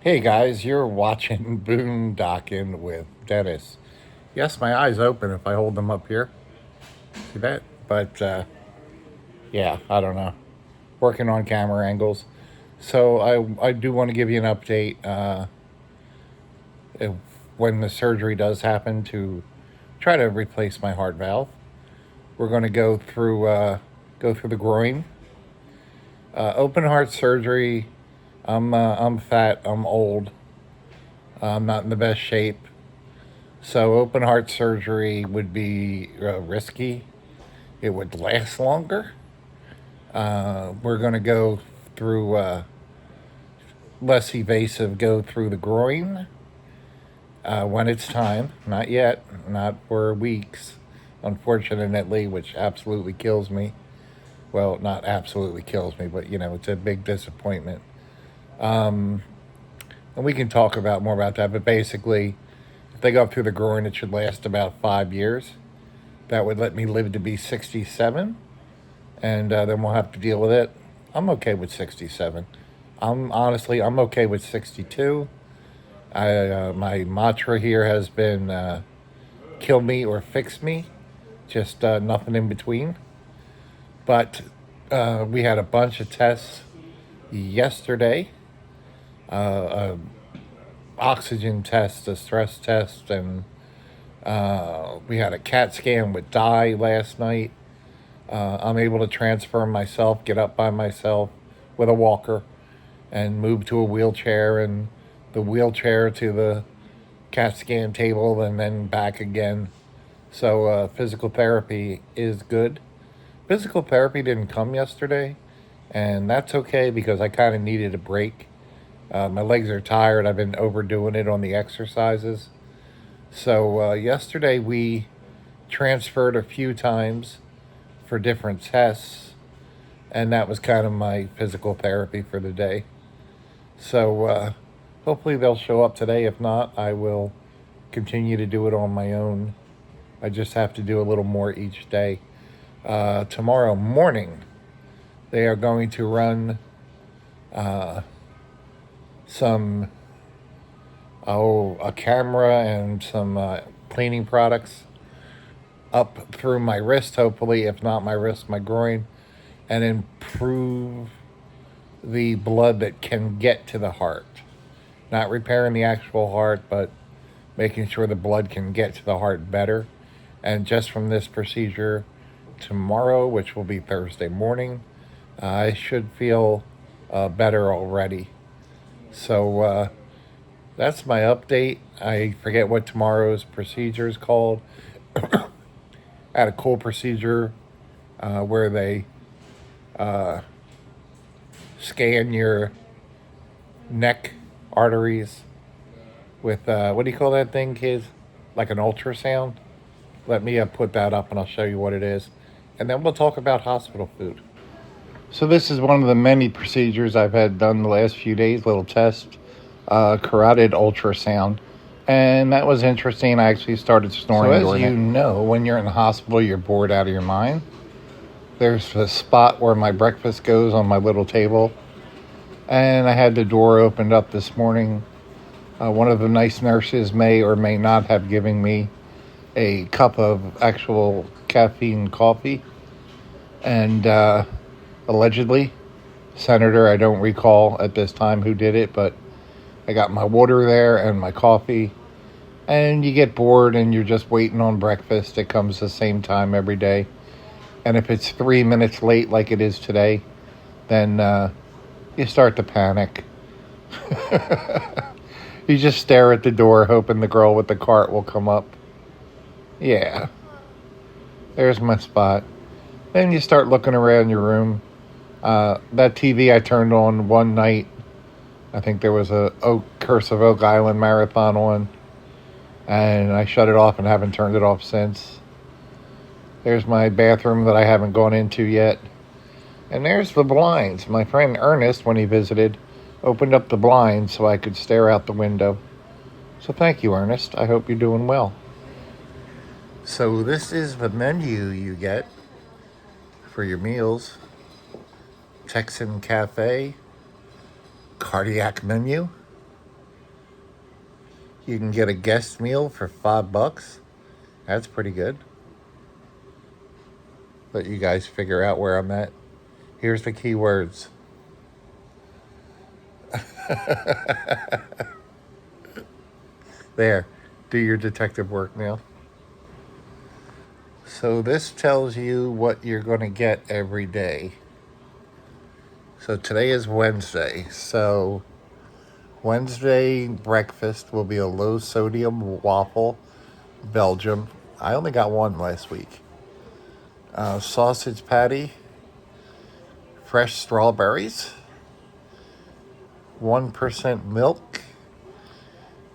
Hey guys, you're watching Boondocking with Dennis. Yes, my eyes open if I hold them up here. See that? But yeah, I don't know. Working on camera angles. So I do want to give you an update if, when the surgery does happen to try to replace my heart valve. We're going to go through the groin. Open heart surgery. I'm fat. I'm old. I'm not in the best shape. So open heart surgery would be risky. It would last longer. We're going to go through less evasive, go through the groin when it's time. Not yet, not for weeks, unfortunately, which absolutely kills me. Well, not absolutely kills me, but it's a big disappointment. And we can talk about more about that. But basically, if they go through the groin, it should last about 5 years. That would let me live to be 67, and then we'll have to deal with it. I'm okay with 67. I'm okay with 62. My mantra here has been kill me or fix me, just nothing in between. But we had a bunch of tests yesterday, uh, oxygen test, a stress test, and we had a CAT scan with dye last night. I'm able to transfer myself, get up by myself with a walker, and move to a wheelchair, and the wheelchair to the CAT scan table, and then back again. So physical therapy is good. Physical therapy didn't come yesterday, and that's okay because I kind of needed a break. My legs are tired. I've been overdoing it on the exercises. So yesterday we transferred a few times for different tests, and that was kind of my physical therapy for the day. So hopefully they'll show up today. If not, I will continue to do it on my own. I just have to do a little more each day. Tomorrow morning, they are going to run some, a camera and some cleaning products up through my wrist, hopefully, if not my wrist, my groin, and improve the blood that can get to the heart. Not repairing the actual heart, but making sure the blood can get to the heart better. And just from this procedure tomorrow, which will be Thursday morning, I should feel better already. So that's my update. I forget what tomorrow's procedure is called. I had a cool procedure where they scan your neck arteries with what do you call that thing, kids? Like an ultrasound. Let me put that up and I'll show you what it is. And then we'll talk about hospital food. So this is one of the many procedures I've had done the last few days, little test, carotid ultrasound. And that was interesting. I actually started snoring. So as you know, when you're in the hospital, you're bored out of your mind. There's a spot where my breakfast goes on my little table. And I had the door opened up this morning. One of the nice nurses may or may not have given me a cup of actual caffeine coffee. And allegedly, Senator, I don't recall at this time who did it, but I got my water there and my coffee. And you get bored and you're just waiting on breakfast. It comes the same time every day. And if it's 3 minutes late like it is today, then you start to panic. You just stare at the door hoping the girl with the cart will come up. Yeah, there's my spot. Then you start looking around your room. That TV I turned on one night, I think there was a Curse of Oak Island marathon on, and I shut it off and haven't turned it off since. There's my bathroom that I haven't gone into yet. And there's the blinds. My friend Ernest, when he visited, opened up the blinds so I could stare out the window. So thank you, Ernest. I hope you're doing well. So this is the menu you get for your meals. Texan Cafe, cardiac menu, You can get a guest meal for $5. That's pretty good. Let you guys figure out where I'm at. Here's the key words. There. Do your detective work now. So this tells you what you're going to get every day. So today is Wednesday. So Wednesday breakfast will be a low sodium waffle, Belgium. I only got one last week. Sausage patty, fresh strawberries, 1% milk,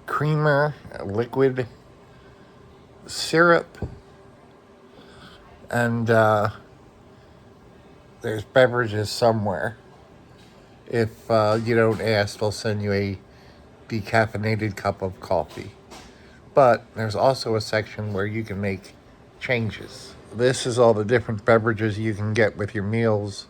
creamer, liquid syrup, and there's beverages somewhere. If you don't ask, they'll send you a decaffeinated cup of coffee. But there's also a section where you can make changes. This is all the different beverages you can get with your meals.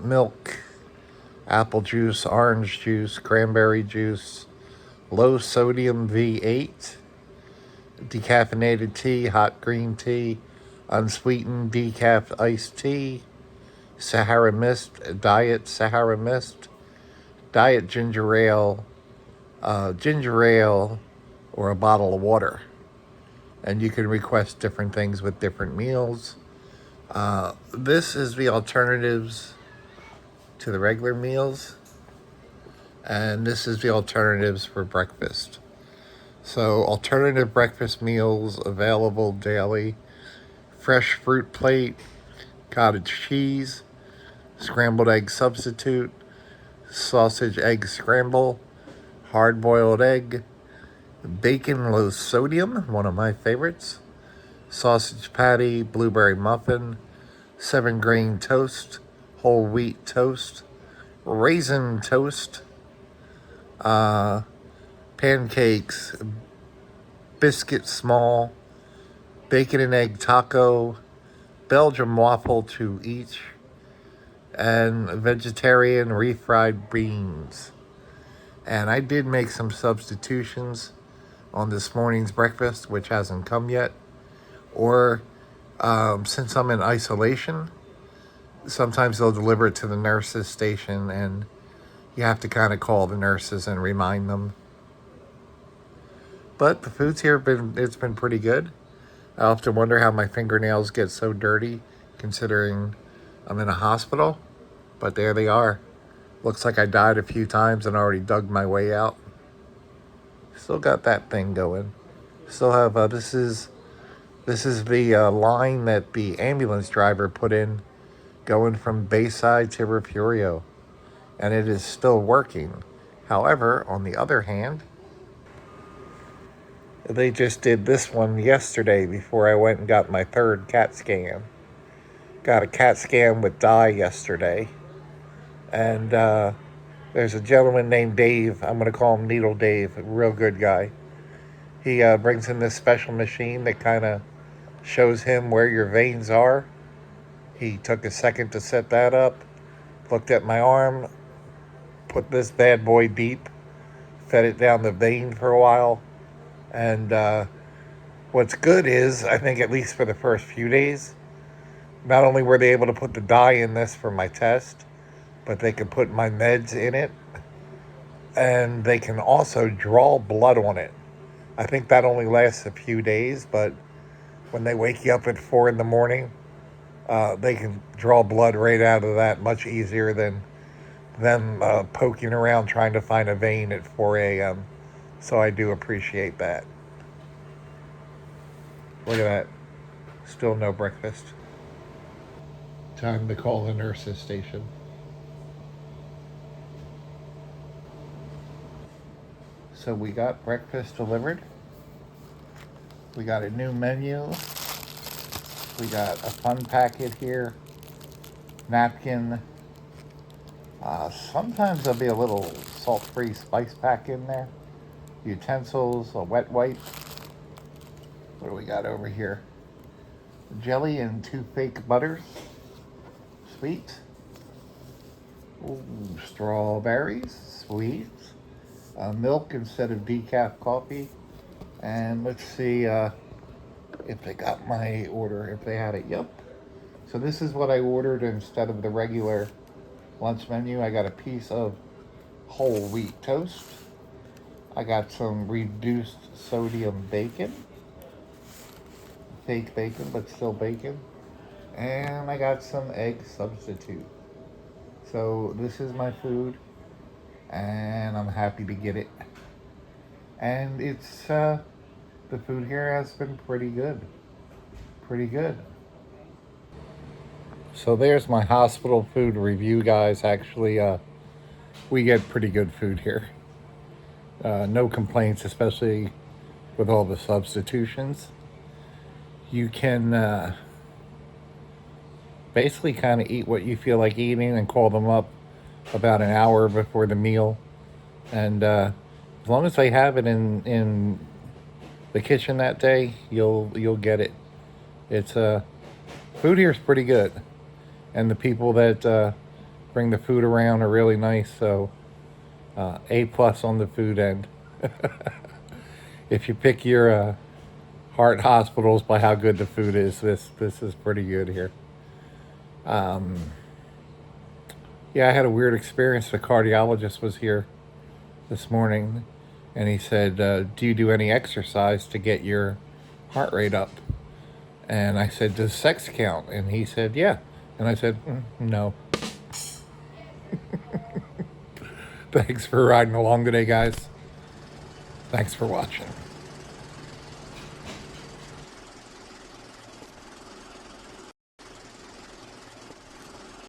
Milk, apple juice, orange juice, cranberry juice, low sodium V8, decaffeinated tea, hot green tea, unsweetened decaf iced tea, Sahara Mist, Diet Sahara Mist, Diet Ginger Ale, or a bottle of water. And you can request different things with different meals. This is the alternatives to the regular meals. And this is the alternatives for breakfast. So alternative breakfast meals available daily. Fresh fruit plate, cottage cheese, scrambled egg substitute, sausage egg scramble, hard-boiled egg, bacon low sodium, one of my favorites, sausage patty, blueberry muffin, 7-grain toast, whole wheat toast, raisin toast, pancakes, biscuit small, bacon and egg taco, Belgian waffle to each, and vegetarian refried beans. And I did make some substitutions on this morning's breakfast, which hasn't come yet. Or since I'm in isolation, sometimes they'll deliver it to the nurses' station, and you have to kind of call the nurses and remind them. But the food's here it's been pretty good. I often wonder how my fingernails get so dirty, considering I'm in a hospital. But there they are. Looks like I died a few times and already dug my way out. Still got that thing going. Still have this is the line that the ambulance driver put in, going from Bayside to Refugio, and it is still working. However, on the other hand, they just did this one yesterday before I went and got my third CAT scan. Got a CAT scan with dye yesterday, and there's a gentleman named Dave. I'm going to call him Needle Dave, a real good guy. He brings in this special machine that kind of shows him where your veins are. He took a second to set that up, looked at my arm, put this bad boy deep, fed it down the vein for a while. And what's good is, I think at least for the first few days, not only were they able to put the dye in this for my test, but they could put my meds in it, and they can also draw blood on it. I think that only lasts a few days, but when they wake you up at 4 in the morning, they can draw blood right out of that much easier than them poking around trying to find a vein at 4 a.m. So I do appreciate that. Look at that. Still no breakfast. Time to call the nurse's station. So we got breakfast delivered. We got a new menu. We got a fun packet here. Napkin. Sometimes there'll be a little salt-free spice pack in there. Utensils, a wet wipe. What do we got over here? Jelly and 2 fake butters. Sweet. Ooh, strawberries. Sweet. milk instead of decaf coffee. And let's see if they got my order, if they had it. Yep. So this is what I ordered instead of the regular lunch menu. I got a piece of whole wheat toast. I got some reduced sodium bacon. Fake bacon, but still bacon. And I got some egg substitute. So this is my food, and I'm happy to get it. And it's the food here has been pretty good, pretty good. So there's my hospital food review, guys. Actually, we get pretty good food here. No complaints, especially with all the substitutions. You can basically kind of eat what you feel like eating and call them up about an hour before the meal. And as long as they have it in the kitchen that day, you'll get it. It's food here is pretty good, and the people that bring the food around are really nice. So A+ on the food end. If you pick your heart hospitals by how good the food is, this is pretty good here. Yeah, I had a weird experience. The cardiologist was here this morning, and he said, do you do any exercise to get your heart rate up? And I said, does sex count? And he said, yeah. And I said, no. Thanks for riding along today, guys. Thanks for watching.